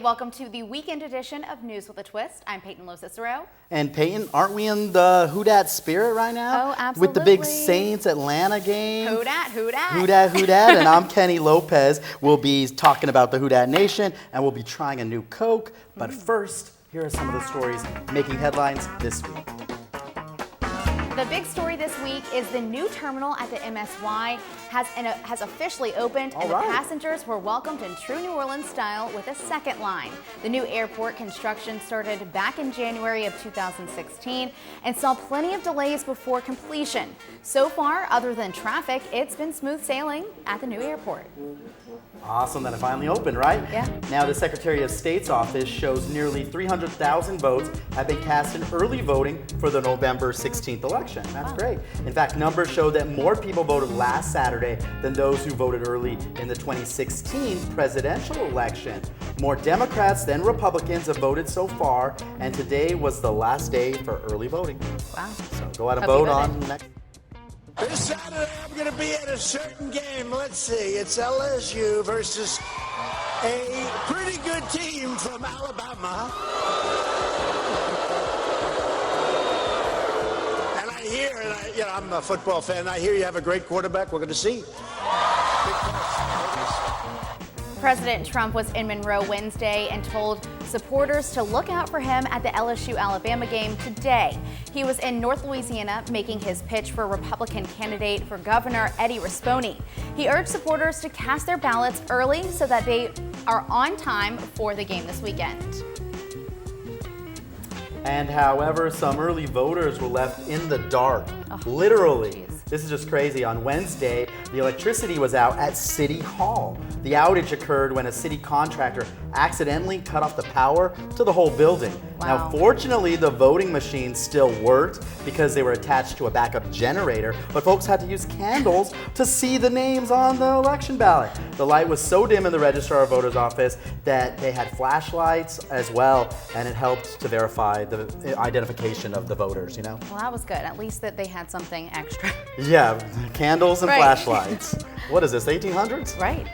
welcome to the weekend edition of News with a Twist. I'm Peyton LoCicero. And Peyton, aren't we in the Who Dat spirit right now? Oh, absolutely. With the big Saints Atlanta game. Who dat, who dat. Who dat, who dat. And I'm Kenny Lopez. We'll be talking about the Who Dat Nation, and we'll be trying a new Coke. But first, here are some of the stories making headlines this week. The big story this week is the new terminal at the MSY has officially opened, and the passengers were welcomed in true New Orleans style with a second line. The new airport construction started back in January of 2016 and saw plenty of delays before completion. So far, other than traffic, it's been smooth sailing at the new airport. Awesome that it finally opened, right? Yeah. Now, the Secretary of State's office shows nearly 300,000 votes have been cast in early voting for the November 16th election. That's great. In fact, numbers show that more people voted last Saturday than those who voted early in the 2016 presidential election. More Democrats than Republicans have voted so far, and today was the last day for early voting. Wow. So go out and vote on next. This Saturday, I'm going to be at a certain game. Let's see. It's LSU versus a pretty good team from Alabama. And I hear, I'm a football fan. I hear you have a great quarterback. We're going to see. President Trump was in Monroe Wednesday and told supporters to look out for him at the LSU-Alabama game today. He was in North Louisiana making his pitch for Republican candidate for governor Eddie Rispone. He urged supporters to cast their ballots early so that they are on time for the game this weekend. And however, some early voters were left in the dark, literally. Geez. This is just crazy. On Wednesday, the electricity was out at City Hall. The outage occurred when a city contractor accidentally cut off the power to the whole building. Wow. Now, fortunately, the voting machines still worked because they were attached to a backup generator, but folks had to use candles to see the names on the election ballot. The light was so dim in the registrar of voters' office that they had flashlights as well, and it helped to verify the identification of the voters, Well, that was good. At least that they had something extra. Yeah, candles and flashlights. What is this, the 1800s? Right.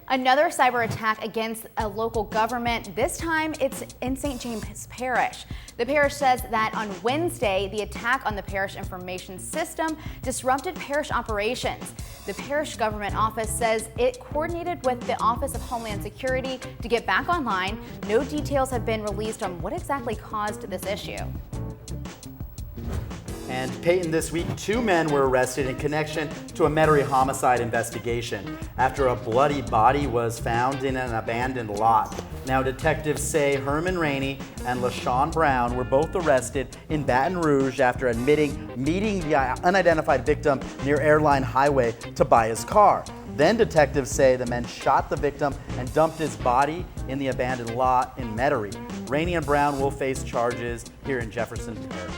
Another cyber attack against a local government. This time it's in St. James Parish. The parish says that on Wednesday, the attack on the parish information system disrupted parish operations. The parish government office says it coordinated with the Office of Homeland Security to get back online. No details have been released on what exactly caused this issue. And Peyton, this week, 2 men were arrested in connection to a Metairie homicide investigation after a bloody body was found in an abandoned lot. Now, detectives say Herman Rainey and LaShawn Brown were both arrested in Baton Rouge after admitting meeting the unidentified victim near Airline Highway to buy his car. Then detectives say the men shot the victim and dumped his body in the abandoned lot in Metairie. Rainey and Brown will face charges here in Jefferson Parish.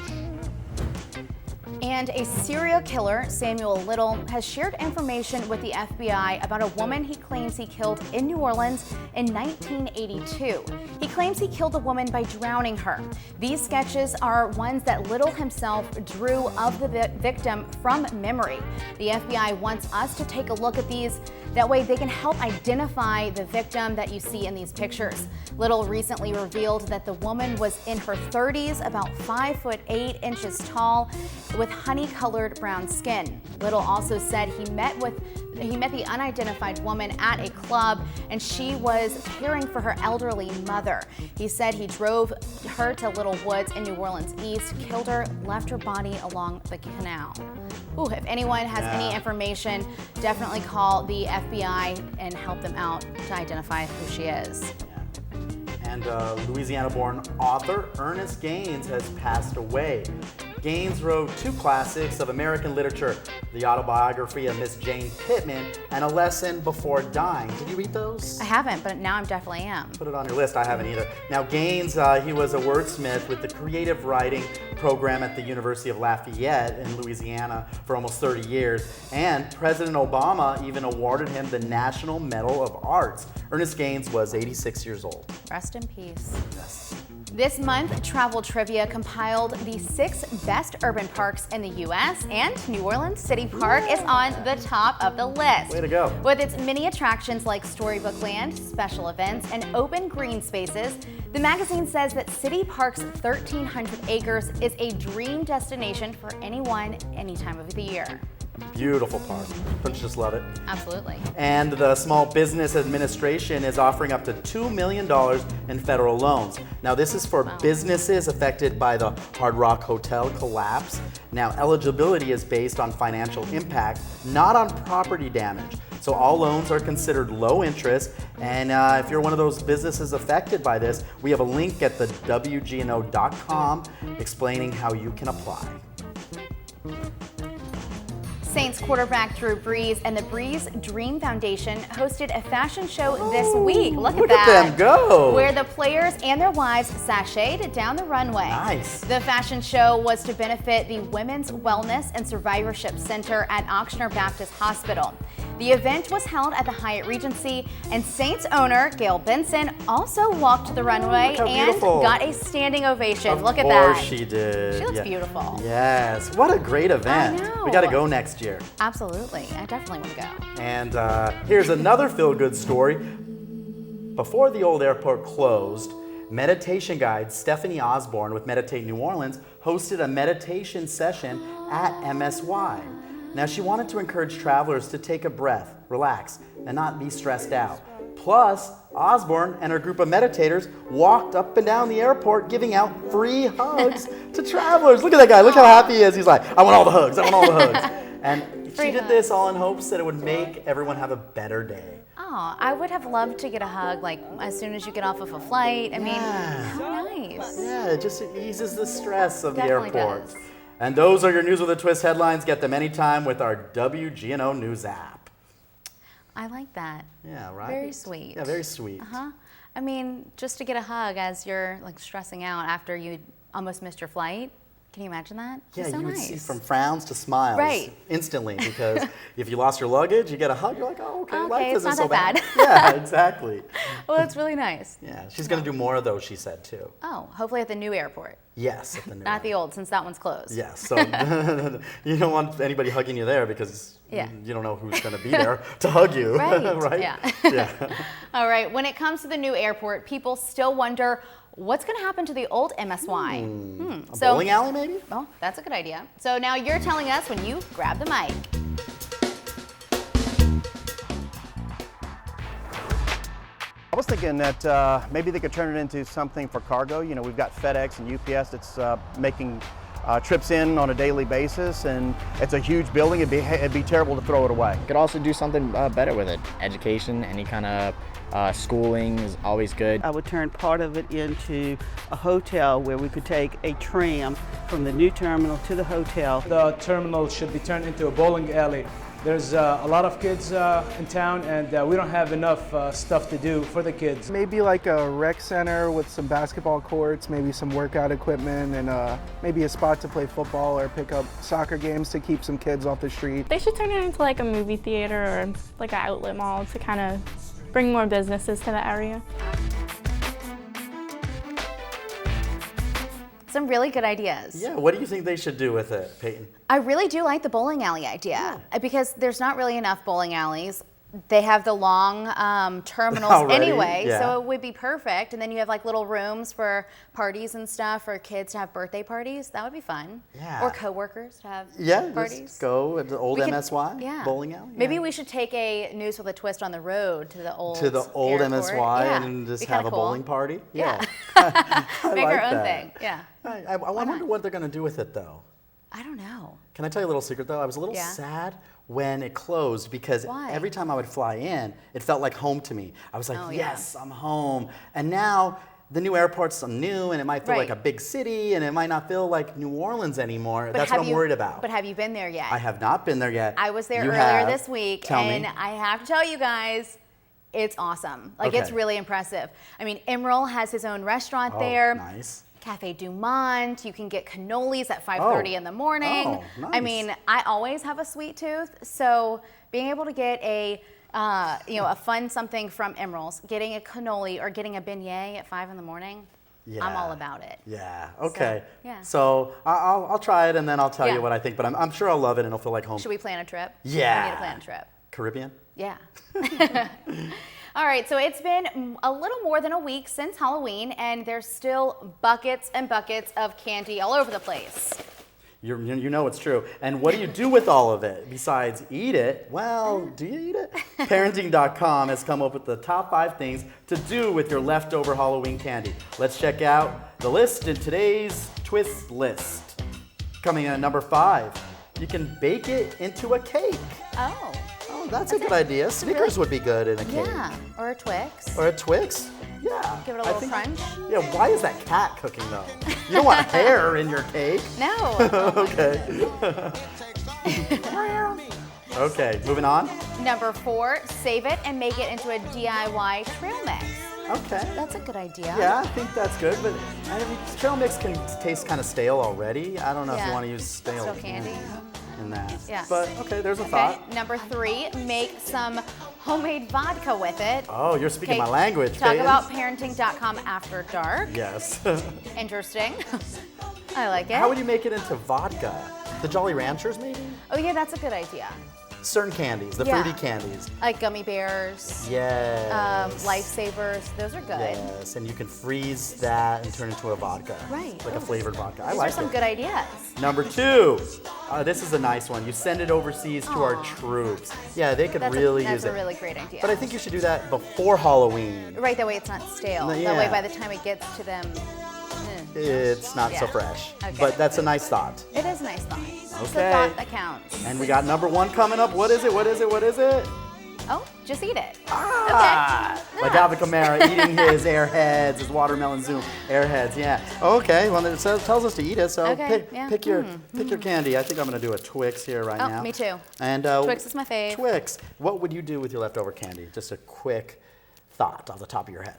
And a serial killer, Samuel Little, has shared information with the FBI about a woman he claims he killed in New Orleans in 1982. He claims he killed a woman by drowning her. These sketches are ones that Little himself drew of the victim from memory. The FBI wants us to take a look at these. That way they can help identify the victim that you see in these pictures. Little recently revealed that the woman was in her 30s, about 5'8" tall, with honey-colored brown skin. Little also said he met the unidentified woman at a club, and she was caring for her elderly mother. He said he drove her to Little Woods in New Orleans East, killed her, left her body along the canal. Ooh, if anyone has any information, definitely call the FBI and help them out to identify who she is. And Louisiana-born author Ernest Gaines has passed away. Gaines wrote 2 classics of American literature, the autobiography of Miss Jane Pittman and A Lesson Before Dying. Did you read those? I haven't, but now I definitely am. Put it on your list. I haven't either. Now, Gaines, he was a wordsmith with the creative writing program at the University of Lafayette in Louisiana for almost 30 years. And President Obama even awarded him the National Medal of Arts. Ernest Gaines was 86 years old. Rest in peace. Yes. This month, Travel Trivia compiled the 6 best urban parks in the U.S., and New Orleans City Park is on the top of the list. Way to go. With its many attractions like Storybook Land, special events, and open green spaces, the magazine says that City Park's 1,300 acres is a dream destination for anyone, any time of the year. Beautiful park. Don't you just love it? Absolutely. And the Small Business Administration is offering up to $2 million in federal loans. Now, this is for businesses affected by the Hard Rock Hotel collapse. Now, eligibility is based on financial impact, not on property damage. So all loans are considered low interest. And if you're one of those businesses affected by this, we have a link at the WGNO.com explaining how you can apply. Saints quarterback Drew Brees and the Brees Dream Foundation hosted a fashion show this week. Look at that. Look at them go. Where the players and their wives sashayed down the runway. Nice. The fashion show was to benefit the Women's Wellness and Survivorship Center at Ochsner Baptist Hospital. The event was held at the Hyatt Regency, and Saints owner Gail Benson also walked the runway and got a standing ovation. Look at that. Of course she did. She looks beautiful. Yes. What a great event. I know. We got to go next year. Absolutely. I definitely want to go. And here's another feel-good story. Before the old airport closed, meditation guide Stephanie Osborne with Meditate New Orleans hosted a meditation session at MSY. Now, she wanted to encourage travelers to take a breath, relax, and not be stressed out. Plus, Osborne and her group of meditators walked up and down the airport giving out free hugs to travelers. Look at that guy. Look how happy he is. He's like, I want all the hugs. I want all the hugs. And she did this all in hopes that it would make everyone have a better day. Oh, I would have loved to get a hug like as soon as you get off of a flight. I mean, how nice. Yeah, it just eases the stress of Definitely the airport. does. And those are your News with a Twist headlines. Get them anytime with our WGNO News app. I like that. Yeah, right? Very sweet. Yeah, very sweet. Uh-huh. I mean, just to get a hug as you're like stressing out after you almost missed your flight. Can you imagine that? Yeah, so you would nice. see from frowns to smiles instantly, because if you lost your luggage, you get a hug, you're like, oh, okay, life isn't it's so not that bad. Yeah, exactly. Well, that's really nice. Yeah, she's going to do more of those, she said, too. Oh, hopefully at the new airport. Yes, at the new Not the old, since that one's closed. Yes, so you don't want anybody hugging you there because you don't know who's going to be there to hug you, right? Yeah. All right, when it comes to the new airport, people still wonder what's going to happen to the old MSY. A bowling alley, maybe? Well, that's a good idea. So now you're telling us when you grab the mic. I was thinking that maybe they could turn it into something for cargo. You know, we've got FedEx and UPS that's making trips in on a daily basis, and it's a huge building. It'd be terrible to throw it away. Could also do something better with it. Education, any kind of schooling is always good. I would turn part of it into a hotel where we could take a tram from the new terminal to the hotel. The terminal should be turned into a bowling alley. There's a lot of kids in town, and we don't have enough stuff to do for the kids. Maybe like a rec center with some basketball courts, maybe some workout equipment, and maybe a spot to play football or pick up soccer games to keep some kids off the street. They should turn it into like a movie theater or like an outlet mall to kind of bring more businesses to the area. Some really good ideas. Yeah, what do you think they should do with it, Peyton? I really do like the bowling alley idea because there's not really enough bowling alleys. They have the long terminals Already? anyway, Yeah. so it would be perfect. And then you have like little rooms for parties and stuff for kids to have birthday parties. That would be fun. Yeah. Or coworkers to have Yeah, parties. just go at the old We could- MSY bowling alley. Maybe yeah. we should take a News with a Twist on the road to the old old airport. MSY Yeah. and just Be have kinda a cool. bowling party. Yeah. I Make like our own that. thing. Yeah. I wonder what they're going to do with it, though. I don't know. Can I tell you a little secret, though? I was a little sad when it closed because Why? every time I would fly in, it felt like home to me. I was like, Oh, yeah. yes, I'm home. And now the new airport's new, and it might feel like a big city, and it might not feel like New Orleans anymore. That's what I'm worried about. But have you been there yet? I have not been there yet. I was there You earlier have. this week, Tell and me. I have to tell you guys, it's awesome. Like, it's Okay. really impressive. I mean, Emerald has his own restaurant Oh, there. nice. Cafe Du Monde. You can get cannolis at 5:30 in the morning. Oh, nice. I mean, I always have a sweet tooth, so being able to get a a fun something from Emerald's, getting a cannoli or getting a beignet at 5 in the morning, Yeah. I'm all about it. Yeah. Okay. So, yeah. So I'll try it and then I'll tell Yeah. you what I think. But I'm sure I'll love it and it'll feel like home. Should we plan a trip? Yeah. We need to plan a trip. Caribbean? Yeah. All right, so it's been a little more than a week since Halloween, and there's still buckets and buckets of candy all over the place. You know it's true. And what do you do with all of it besides eat it? Well, do you eat it? Parenting.com has come up with the top 5 things to do with your leftover Halloween candy. Let's check out the list in today's Twist list. Coming in at number 5, you can bake it into a cake. Oh. Oh, that's a good idea. Snickers would be good in a cake. Yeah, or a Twix. Or a Twix. Yeah. Give it a little crunch. Yeah, why is that cat cooking though? You don't want hair in your cake. No. Okay. Okay, moving on. Number 4, save it and make it into a DIY trail mix. Okay. That's a good idea. Yeah, I think that's good, but I mean, trail mix can taste kind of stale already. I don't know if you Yeah. want to use stale candy. in that. Yeah. But okay, there's a Okay. thought. Number 3, make some homemade vodka with it. Oh, you're speaking Okay, my language, Talk Peyton. about parenting.com after dark. Yes. Interesting. I like it. How would you make it into vodka? The Jolly Ranchers, maybe? Oh yeah, that's a good idea. Certain candies, the Yeah. fruity candies. Like gummy bears, Yes. lifesavers. Those are good. Yes, and you can freeze that and turn it into a vodka. Right. Like a flavored vodka. I These like are some it. good ideas. Number 2, this is a nice one. You send it overseas to our troops. Yeah, they could really use That's it. a really great idea. But I think you should do that before Halloween. Right, that way it's not stale. Yeah. That way by the time it gets to them, It's not so Yeah. fresh. Okay. But that's a nice thought. it is a nice thought. It's the Okay. thought that counts. And we got number 1 coming up. What is it? What is it? What is it? Oh, just eat it. Ah, Okay. like Alvin Kamara eating his Airheads, his Watermelon Zoom Airheads. Yeah. Okay. Well, it tells us to eat it. So Okay, yeah. pick your candy. I think I'm gonna do a Twix here right Oh, now. me too. And Twix is my fave. Twix. What would you do with your leftover candy? Just a quick thought off the top of your head.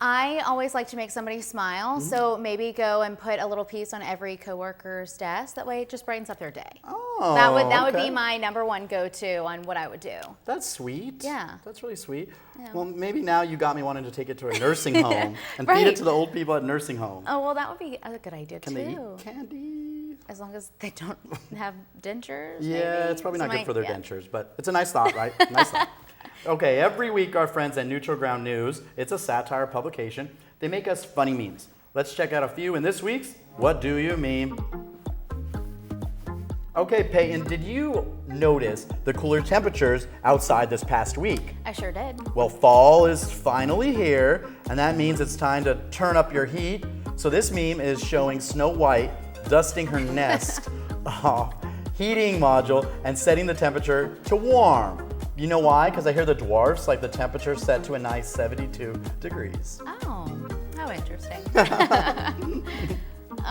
I always like to make somebody smile, so maybe go and put a little piece on every coworker's desk. That way it just brightens up their day. Oh, That would okay. be my number 1 go-to on what I would do. That's sweet. Yeah. That's really sweet. Yeah. Well, maybe now you got me wanting to take it to a nursing home and feed Right. it to the old people at nursing home. Oh, well, that would be a good idea Can too. they eat candy? As long as they don't have dentures. Yeah, maybe. it's probably not good Might- for their yeah. dentures, but it's a nice thought, right? Nice thought. Okay, every week our friends at Neutral Ground News, it's a satire publication, they make us funny memes. Let's check out a few in this week's What Do You Meme? Okay, Peyton, did you notice the cooler temperatures outside this past week? I sure did. Well, fall is finally here, and that means it's time to turn up your heat. So this meme is showing Snow White dusting her nest off, heating module, and setting the temperature to warm. You know why? Because I hear the dwarfs like the temperature set to a nice 72 degrees. Oh, how interesting.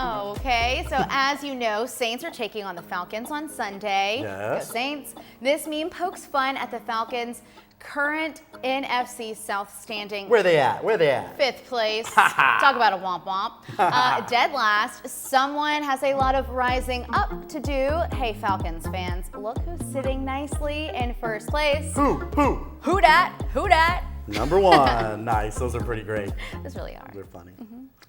Okay, so as you know, Saints are taking on the Falcons on Sunday. Yes. Go Saints. This meme pokes fun at the Falcons' current NFC South standing. Where they at? Where they at? 5th place. Talk about a womp womp. Dead last. Someone has a lot of rising up to do. Hey, Falcons fans, look who's sitting nicely in 1st place. Who? Who dat? Who dat? Number 1. Nice. Those are pretty great. Those really are. They're funny.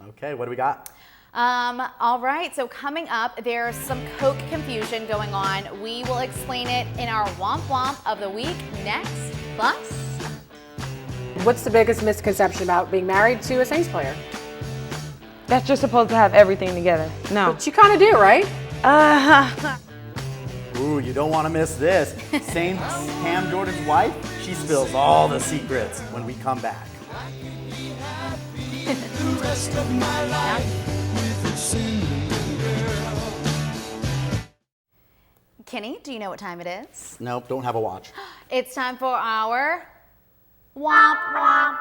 Okay, what do we got? All right, so coming up, there's some Coke confusion going on. We will explain it in our Womp Womp of the Week next. Plus, What's the biggest misconception about being married to a Saints player? That's just supposed to have everything together. No. But you kind of do, right? Ooh, you don't want to miss this. Saints Cam Jordan's wife, she spills all the secrets when we come back. Kenny, do you know what time it is? Nope, don't have a watch. It's time for our Womp Womp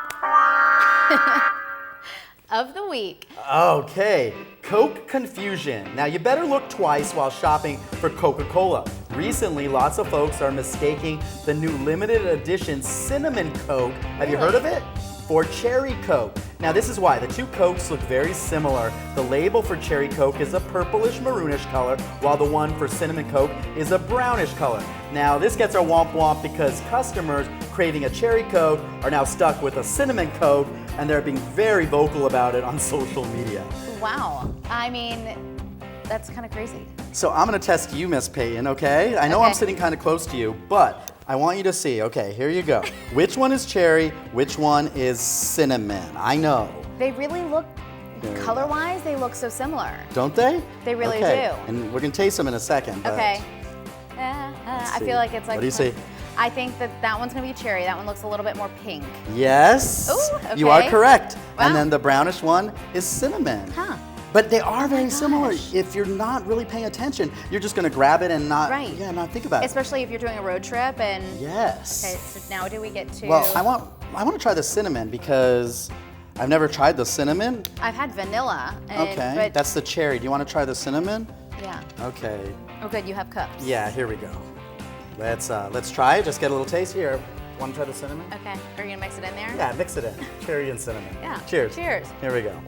of the Week. Okay, Coke confusion. Now you better look twice while shopping for Coca-Cola. Recently, lots of folks are mistaking the new limited edition cinnamon Coke, have you heard of it? For cherry Coke. Now this is why. The two Cokes look very similar. The label for Cherry Coke is a purplish maroonish color, while the one for Cinnamon Coke is a brownish color. Now this gets our womp womp because customers craving a Cherry Coke are now stuck with a Cinnamon Coke, and they're being very vocal about it on social media. Wow. I mean, that's kind of crazy. So I'm gonna test you, Miss Peyton, okay? I know I'm sitting kind of close to you, but I want you to see, okay, here you go. Which one is cherry, which one is cinnamon? I know. They really look, color-wise, they look so similar. Don't they? They really do. do. And we're gonna taste them in a second. But Okay. I feel like it's like. What do you see? I think that one's gonna be cherry. That one looks a little bit more pink. Yes. Ooh, okay. You are correct. Wow. And then the brownish one is cinnamon. Huh. But they are very similar. If you're not really paying attention, you're just gonna grab it and not, not think about it. Especially if you're doing a road trip and. Yes. Okay, so now do we get to? Well, I want to try the cinnamon because I've never tried the cinnamon. I've had vanilla. Okay, but that's the cherry. Do you want to try the cinnamon? yeah. Okay. Oh, good. You have cups. Yeah, here we go. Let's try it. Just get a little taste here. Want to try the cinnamon? Okay. Are you gonna mix it in there? Yeah, mix it in. Cherry and cinnamon. Yeah. Cheers. Cheers. Here we go.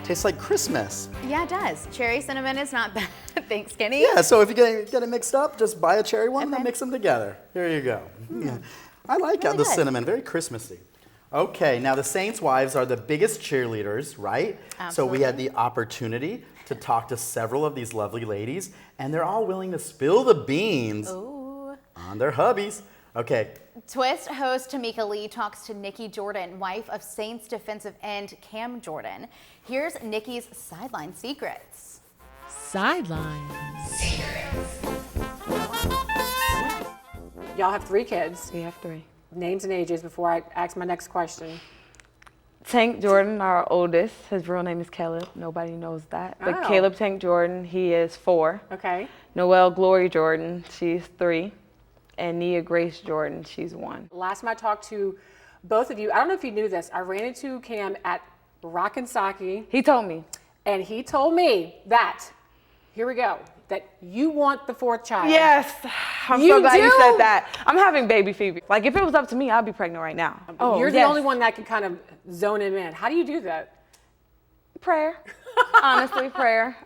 Tastes like Christmas. Yeah, it does. Cherry cinnamon is not bad. Thanks, Kenny. Yeah, so if you get it mixed up, just buy a cherry one and then mix them together. Here you go. Yeah. I like Really the good. cinnamon, very Christmassy. Okay, now the Saints' wives are the biggest cheerleaders, right? So we had the opportunity to talk to several of these lovely ladies, and they're all willing to spill the beans on their hubbies. Okay. Twist host Tamika Lee talks to Nikki Jordan, wife of Saints defensive end Cam Jordan. Here's Nikki's sideline secrets. Sideline secrets. Y'all have 3 kids. We have 3. Names and ages before I ask my next question. Tank Jordan, our oldest, his real name is Caleb. Nobody knows that. But Oh. Caleb Tank Jordan, he is 4. Okay. Noelle Glory Jordan, she's 3. And Nia Grace Jordan, she's 1. Last time I talked to both of you, I don't know if you knew this, I ran into Cam at Rockin' Saki. He told me. And he told me that, here we go, that you want the 4th child. Yes, I'm You so glad you do? said that. I'm having baby fever. Like if it was up to me, I'd be pregnant right now. But you're the only one that can kind of zone him in. How do you do that? Prayer. Honestly, prayer.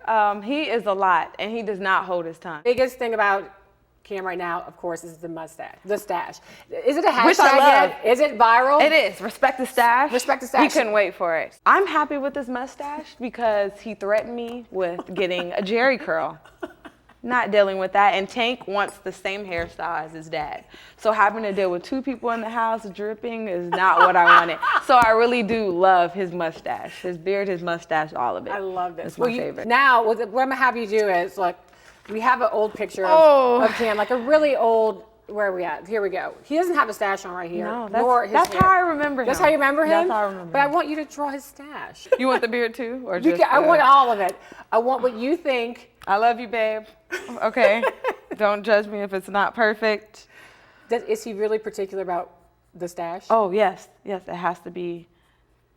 He is a lot, and he does not hold his tongue. Biggest thing about Cam right now, of course, is the mustache, the stash. Is it a hashtag Which I love. yet? Is it viral? It is. Respect the stash. Respect the stash. He couldn't wait for it. I'm happy with his mustache because he threatened me with getting a Jerry curl. Not dealing with that. And Tank wants the same hairstyle as his dad. So having to deal with 2 people in the house dripping is not what I wanted. So I really do love his mustache. His beard, his mustache, all of it. I love this. It's my favorite. Now, what I'm gonna have you do is, look, we have an old picture of Cam, like a really old, where are we at? Here we go. He doesn't have a stash on right here. No, nor his that's hair. how I remember him. That's how you remember him? That's how I remember But I him. want you to draw his stash. You want the beard too? Or You just can, I want all of it. I want what you think. I love you, babe. Okay. Don't judge me if it's not perfect. Is he really particular about the stash? Oh, yes. Yes, it has to be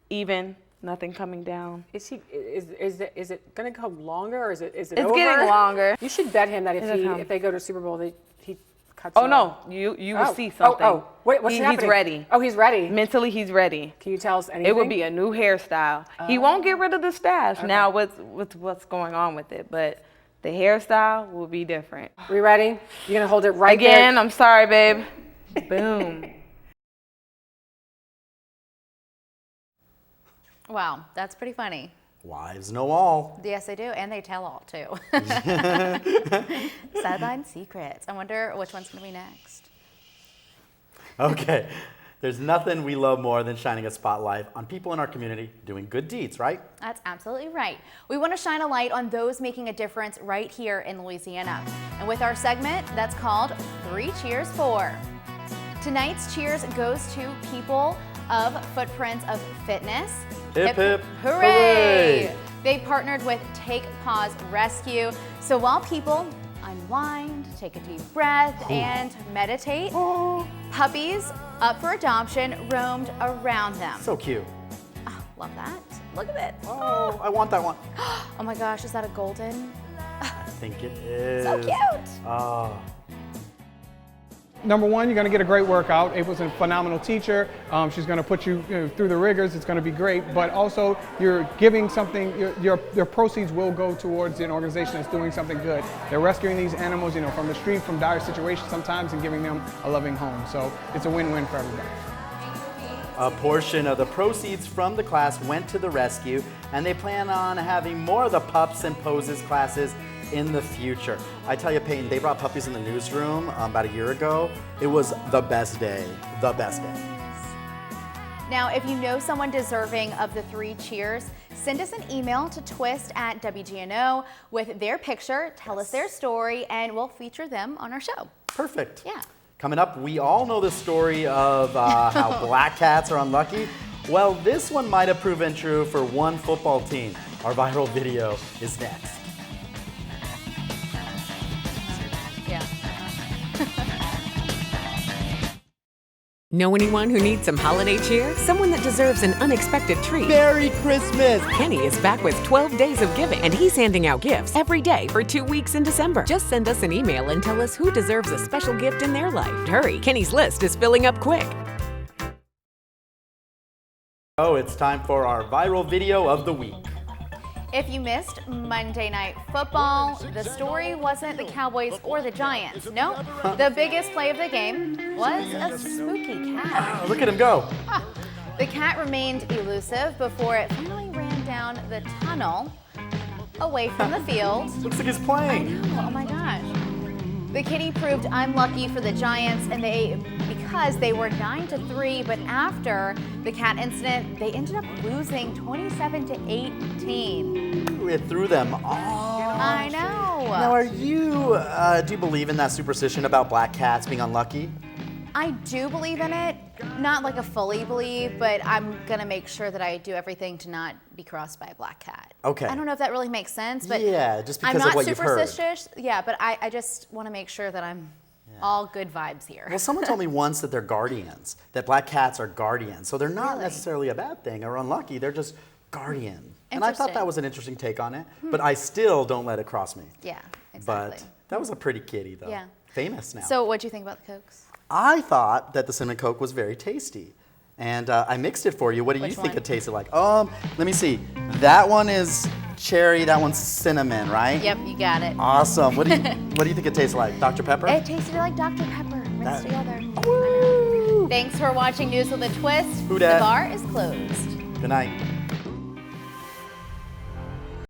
even, nothing coming down. Is it going to go longer, or is it It's over? getting longer. You should bet him that It'll come. if they go to Super Bowl, he cuts. Oh, it no. off. You will see something. Wait, what's happening? He's ready. Oh, he's ready. Mentally, he's ready. Can you tell us anything? It will be a new hairstyle. He won't get rid of the stash now with what's going on with it, but the hairstyle will be different. We ready? You're going to hold it right Again, there? I'm sorry, babe. Boom. Wow, that's pretty funny. Wives know all. Yes, they do, and they tell all too. Sideline secrets. I wonder which one's gonna be next. Okay. There's nothing we love more than shining a spotlight on people in our community doing good deeds, right? That's absolutely right. We want to shine a light on those making a difference right here in Louisiana. And with our segment that's called 3 Cheers For. Tonight's cheers goes to people of Footprints of Fitness. Hip, hip, hooray! hooray! They partnered with Take Pause Rescue. So while people unwind, take a deep breath, and meditate, puppies up for adoption roamed around them. So cute. Oh, love that. Look at it. Oh, I want that one. Oh my gosh, is that a golden? I think it is. So cute. Oh. Number one, you're going to get a great workout. April's a phenomenal teacher. She's going to put you, through the rigors. It's going to be great. But also, you're giving something. Your proceeds will go towards an organization that's doing something good. They're rescuing these animals, from the street, from dire situations sometimes, and giving them a loving home. So it's a win-win for everybody. A portion of the proceeds from the class went to the rescue, and they plan on having more of the pups and poses classes in the future. I tell you, Peyton, they brought puppies in the newsroom about a year ago. It was the best day, the best day. Now, if you know someone deserving of the 3 cheers, send us an email to twist@WGNO with their picture, tell us their story, and we'll feature them on our show. Perfect. Yeah. Coming up, we all know the story of how black cats are unlucky. Well, this one might have proven true for one football team. Our viral video is next. Yeah. Know anyone who needs some holiday cheer? Someone that deserves an unexpected treat? Merry Christmas! Kenny is back with 12 days of giving, and he's handing out gifts every day for 2 weeks in December. Just send us an email and tell us who deserves a special gift in their life. Hurry, Kenny's list is filling up quick. Oh, it's time for our viral video of the week. If you missed Monday Night Football, the story wasn't the Cowboys or the Giants. Nope. The biggest play of the game was a spooky cat. Look at him go. The cat remained elusive before it finally ran down the tunnel away from the field. Looks like he's playing. I know. Oh my gosh. The kitty proved unlucky for the Giants, and because they were 9-3, but after the cat incident, they ended up losing 27-18. It threw them off. I know. Now, do you believe in that superstition about black cats being unlucky? I do believe in it. Not like a fully believe, but I'm gonna make sure that I do everything to not be crossed by a black cat. Okay. I don't know if that really makes sense, but yeah, just because I'm not of what you've heard. superstitious. Yeah, but I just want to make sure that I'm all good vibes here. Well, someone told me once that they're guardians, that black cats are guardians. So they're not necessarily a bad thing or unlucky, they're just guardian. And I thought that was an interesting take on it, but I still don't let it cross me. Yeah, exactly. But that was a pretty kitty though. Yeah. Famous now. So what'd you think about the Cokes? I thought that the cinnamon Coke was very tasty. And I mixed it for you. What do you think it tasted like? Let me see. That one is cherry, that one's cinnamon, right? Yep, you got it. Awesome. What do you think it tasted like? Dr. Pepper? It tasted like Dr. Pepper mixed together. Woo! Thanks for watching News with a Twist. Who dat? The bar is closed. Good night.